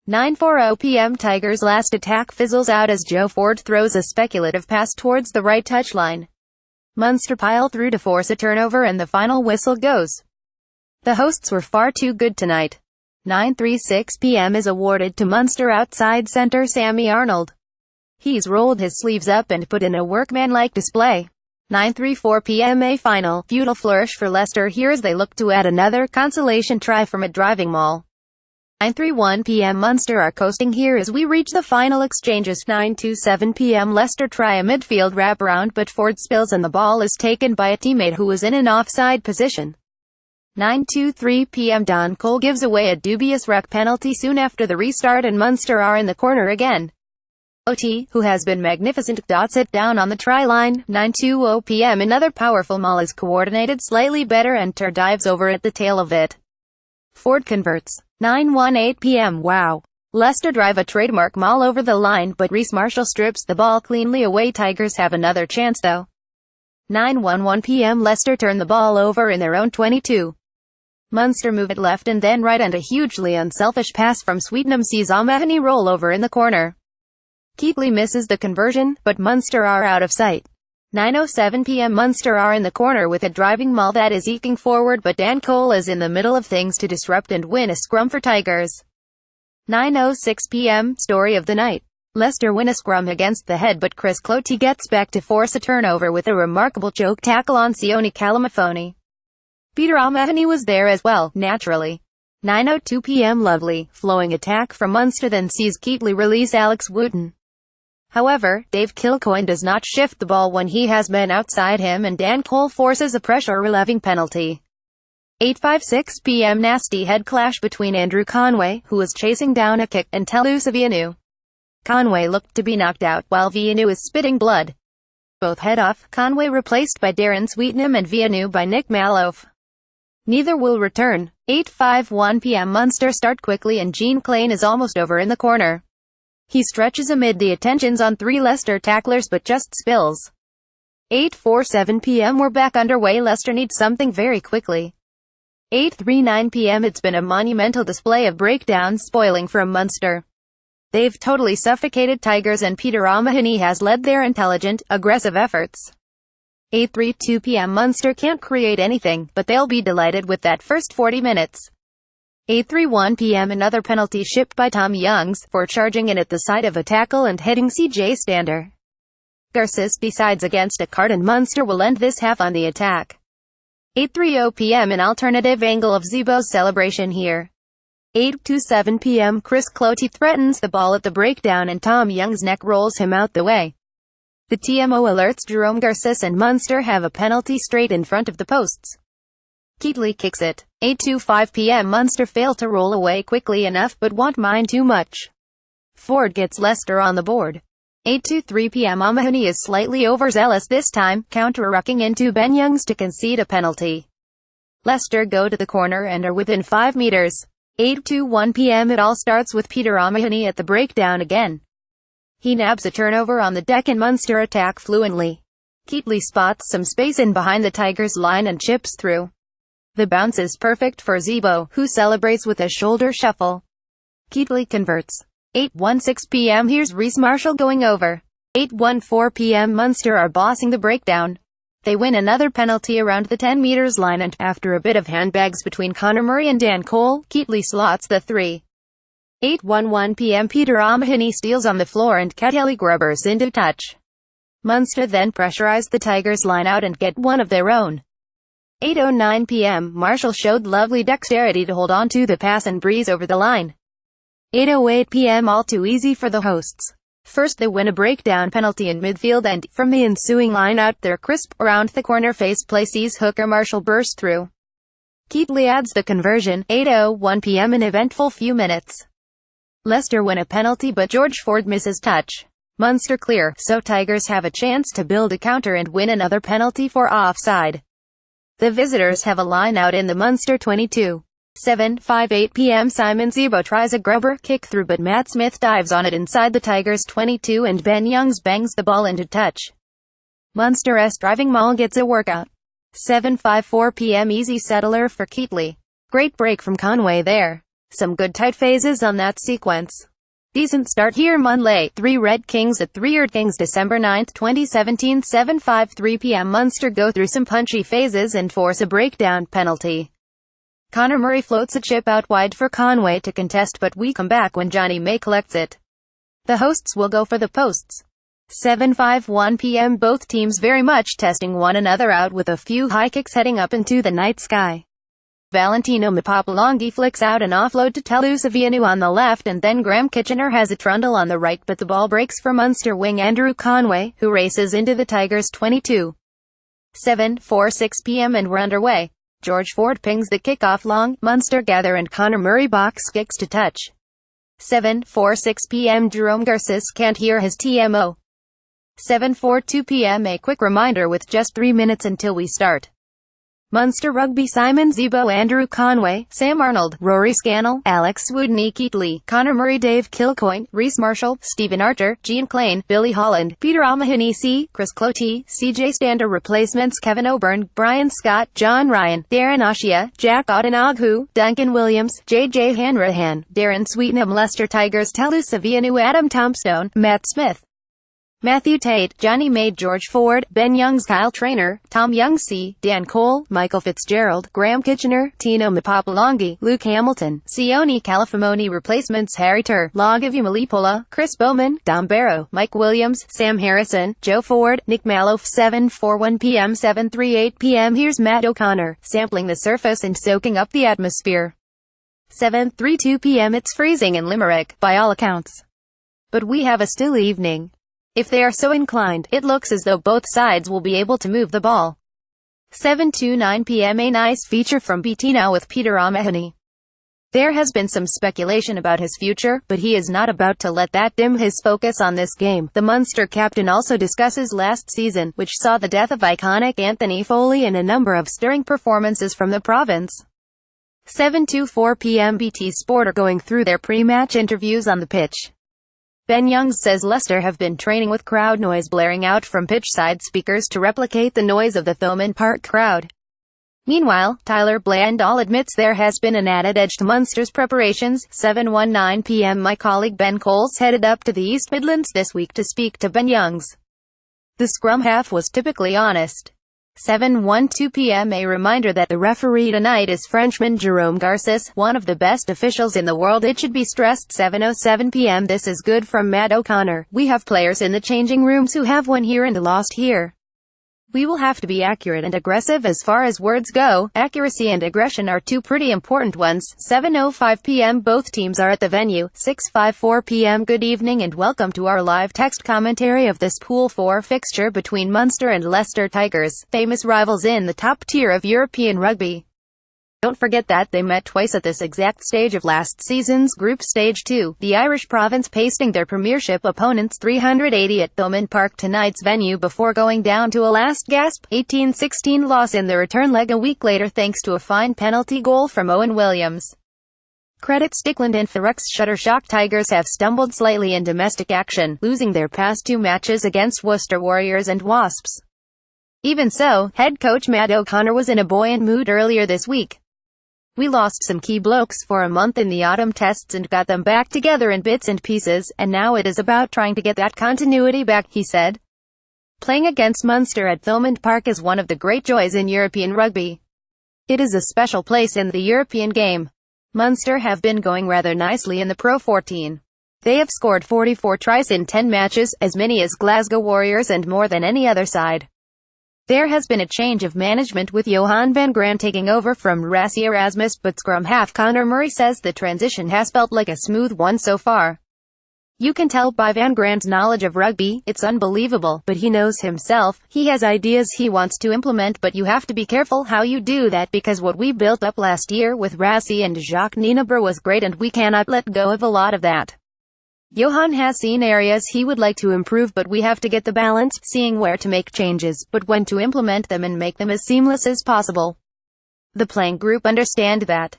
9:40 p.m. Tigers' last attack fizzles out as Joe Ford throws a speculative pass towards the right touchline. Munster pile through to force a turnover and the final whistle goes. The hosts were far too good tonight. 9:36 p.m. is awarded to Munster outside centre Sammy Arnold. He's rolled his sleeves up and put in a workmanlike display. 9:34 p.m. a final, futile flourish for Leicester here as they look to add another consolation try from a driving maul. 9:31 p.m. Munster are coasting here as we reach the final exchanges. 9:27 p.m. Leicester try a midfield wraparound but Ford spills and the ball is taken by a teammate who was in an offside position. 9:23 p.m. Don Cole gives away a dubious ruck penalty soon after the restart and Munster are in the corner again. OT, who has been magnificent, dots it down on the try line. 9:20 p.m. another powerful maul is coordinated slightly better and Ter dives over at the tail of it. Ford converts. 9:18 p.m. Wow. Leicester drive a trademark maul over the line but Reece Marshall strips the ball cleanly away. Tigers have another chance though. 9:11 p.m. Leicester turn the ball over in their own 22. Munster move it left and then right and a hugely unselfish pass from Sweetnam sees O'Mahony roll over in the corner. Keatley misses the conversion, but Munster are out of sight. 9:07 p.m. Munster are in the corner with a driving maul that is eking forward but Dan Cole is in the middle of things to disrupt and win a scrum for Tigers. 9:06 p.m. Story of the night. Leicester win a scrum against the head but Chris Cloete gets back to force a turnover with a remarkable choke tackle on Sione Kalamafoni. Peter O'Mahony was there as well, naturally. 9:02 p.m. Lovely, flowing attack from Munster then sees Keatley release Alex Wooten. However, Dave Kilcoyne does not shift the ball when he has men outside him and Dan Cole forces a pressure-relieving penalty. 8:56 p.m. Nasty head clash between Andrew Conway, who was chasing down a kick, and Telus Vianu. Conway looked to be knocked out, while Vianu is spitting blood. Both head off, Conway replaced by Darren Sweetnam and Vianu by Nick Mallof. Neither will return. 8:51 p.m. Munster start quickly and Jean Klein is almost over in the corner. He stretches amid the attentions on three Leicester tacklers but just spills. 8:47 p.m. We're back underway. Leicester needs something very quickly. 8:39 p.m. It's been a monumental display of breakdowns spoiling from Munster. They've totally suffocated Tigers and Peter O'Mahony has led their intelligent, aggressive efforts. 8:32 p.m. Munster can't create anything, but they'll be delighted with that first 40 minutes. 8:31 p.m. Another penalty shipped by Tom Youngs, for charging in at the side of a tackle and heading CJ Stander. Garces decides against a card and Munster will end this half on the attack. 8:30 p.m. An alternative angle of Zebo's celebration here. 8:27 p.m. Chris Cloete threatens the ball at the breakdown and Tom Young's neck rolls him out the way. The TMO alerts Jerome Garces and Munster have a penalty straight in front of the posts. Keatley kicks it. 8:25 p.m. Munster fail to roll away quickly enough but won't mind too much. Ford gets Leicester on the board. 8:23 p.m. O'Mahony is slightly overzealous this time, counter-rucking into Ben Youngs to concede a penalty. Leicester go to the corner and are within 5 meters. 8:21 p.m. It all starts with Peter O'Mahony at the breakdown again. He nabs a turnover on the deck and Munster attack fluently. Keatley spots some space in behind the Tigers line and chips through. The bounce is perfect for Zebo, who celebrates with a shoulder shuffle. Keatley converts. 8:16 p.m. Here's Reece Marshall going over. 8:14 p.m. Munster are bossing the breakdown. They win another penalty around the 10 meters line and, after a bit of handbags between Conor Murray and Dan Cole, Keatley slots the 3. 8:11 p.m. Peter O'Mahony steals on the floor and Kelly grubbers into touch. Munster then pressurize the Tigers line out and get one of their own. 8:09 p.m. Marshall showed lovely dexterity to hold on to the pass and breeze over the line. 8:08 p.m. All too easy for the hosts. First they win a breakdown penalty in midfield and, from the ensuing line out their crisp, around the corner face play sees hooker Marshall burst through. Keatley adds the conversion. 8:01 p.m. An eventful few minutes. Leicester win a penalty but George Ford misses touch. Munster clear, so Tigers have a chance to build a counter and win another penalty for offside. The visitors have a line out in the Munster 22. 7:58 p.m. Simon Zebo tries a grubber kick through but Matt Smith dives on it inside the Tigers 22 and Ben Youngs bangs the ball into touch. Munster's driving maul gets a workout. 7:54 p.m. Easy settler for Keatley. Great break from Conway there. Some good tight phases on that sequence. Decent start here. Monday, 3 Red Kings at 3 Erd Kings December 9, 2017 7:53 p.m. Munster go through some punchy phases and force a breakdown penalty. Conor Murray floats a chip out wide for Conway to contest, but we come back when Johnny May collects it. The hosts will go for the posts. 7:51 p.m. Both teams very much testing one another out with a few high kicks heading up into the night sky. Valentino Mapapalongi flicks out an offload to Telusavianu on the left, and then Graham Kitchener has a trundle on the right, but the ball breaks for Munster wing Andrew Conway, who races into the Tigers' 22. 7:46 p.m. and we're underway. George Ford pings the kickoff long, Munster gather and Conor Murray box kicks to touch. 7:46 p.m. Jerome Garces can't hear his TMO. 7:42 p.m. A quick reminder with just 3 minutes until we start. Munster Rugby: Simon Zebo, Andrew Conway, Sam Arnold, Rory Scannell, Alex Woodney Keatley, Conor Murray, Dave Kilcoyne, Reece Marshall, Stephen Archer, Jean Klein, Billy Holland, Peter O'Mahony, Chris Cloete, CJ Stander. Replacements: Kevin O'Byrne, Brian Scott, John Ryan, Darren Oshia, Jack Odenoghu, Duncan Williams, JJ Hanrahan, Darren Sweetenham. Leicester Tigers: Telusavianu, Adam Tombstone, Matt Smith, Matthew Tate, Johnny May, George Ford, Ben Youngs, Kyle Traynor, Tom Young C, Dan Cole, Michael Fitzgerald, Graham Kitchener, Tino Mapapalongi, Luke Hamilton, Sione Califamoni. Replacements: Harry Tur, Lagavi Malipola, Chris Bowman, Dom Barrow, Mike Williams, Sam Harrison, Joe Ford, Nick Mallof. 7:41 p.m. 7:38 p.m. Here's Matt O'Connor, sampling the surface and soaking up the atmosphere. 7:32 p.m. It's freezing in Limerick, by all accounts. But we have a still evening. If they are so inclined, it looks as though both sides will be able to move the ball. 7:29 p.m. A nice feature from BT Now with Peter O'Mahony. There has been some speculation about his future, but he is not about to let that dim his focus on this game. The Munster captain also discusses last season, which saw the death of iconic Anthony Foley and a number of stirring performances from the province. 7:24 p.m. BT Sport are going through their pre-match interviews on the pitch. Ben Youngs says Leicester have been training with crowd noise blaring out from pitchside speakers to replicate the noise of the Thomond Park crowd. Meanwhile, Tyler Blandall admits there has been an added edge to Munster's preparations. 7:19 p.m. My colleague Ben Coles headed up to the East Midlands this week to speak to Ben Youngs. The scrum half was typically honest. 7:12 p.m. A reminder that the referee tonight is Frenchman Jerome Garces, one of the best officials in the world. It should be stressed. 7:07 p.m. This is good from Matt O'Connor. We have players in the changing rooms who have won here and lost here. We will have to be accurate and aggressive as far as words go. Accuracy and aggression are two pretty important ones. 7:05 p.m. Both teams are at the venue. 6:54 p.m. Good evening and welcome to our live text commentary of this Pool 4 fixture between Munster and Leicester Tigers, famous rivals in the top tier of European rugby. Don't forget that they met twice at this exact stage of last season's Group Stage 2, the Irish province pasting their premiership opponents 380 at Thomond Park, tonight's venue, before going down to a last-gasp 18-16 loss in the return leg a week later thanks to a fine penalty goal from Owen Williams. Credit Stickland and Thurrock's Shuttershock Tigers have stumbled slightly in domestic action, losing their past two matches against Worcester Warriors and Wasps. Even so, head coach Matt O'Connor was in a buoyant mood earlier this week. We lost some key blokes for a month in the autumn tests and got them back together in bits and pieces, and now it is about trying to get that continuity back, he said. Playing against Munster at Thomond Park is one of the great joys in European rugby. It is a special place in the European game. Munster have been going rather nicely in the Pro 14. They have scored 44 tries in 10 matches, as many as Glasgow Warriors and more than any other side. There has been a change of management with Johan van Graan taking over from Rassie Erasmus, but scrum half Conor Murray says the transition has felt like a smooth one so far. You can tell by Van Graan's knowledge of rugby, it's unbelievable, but he knows himself, he has ideas he wants to implement, but you have to be careful how you do that because what we built up last year with Rassie and Jacques Nienaber was great and we cannot let go of a lot of that. Johan has seen areas he would like to improve, but we have to get the balance, seeing where to make changes, but when to implement them and make them as seamless as possible. The playing group understand that.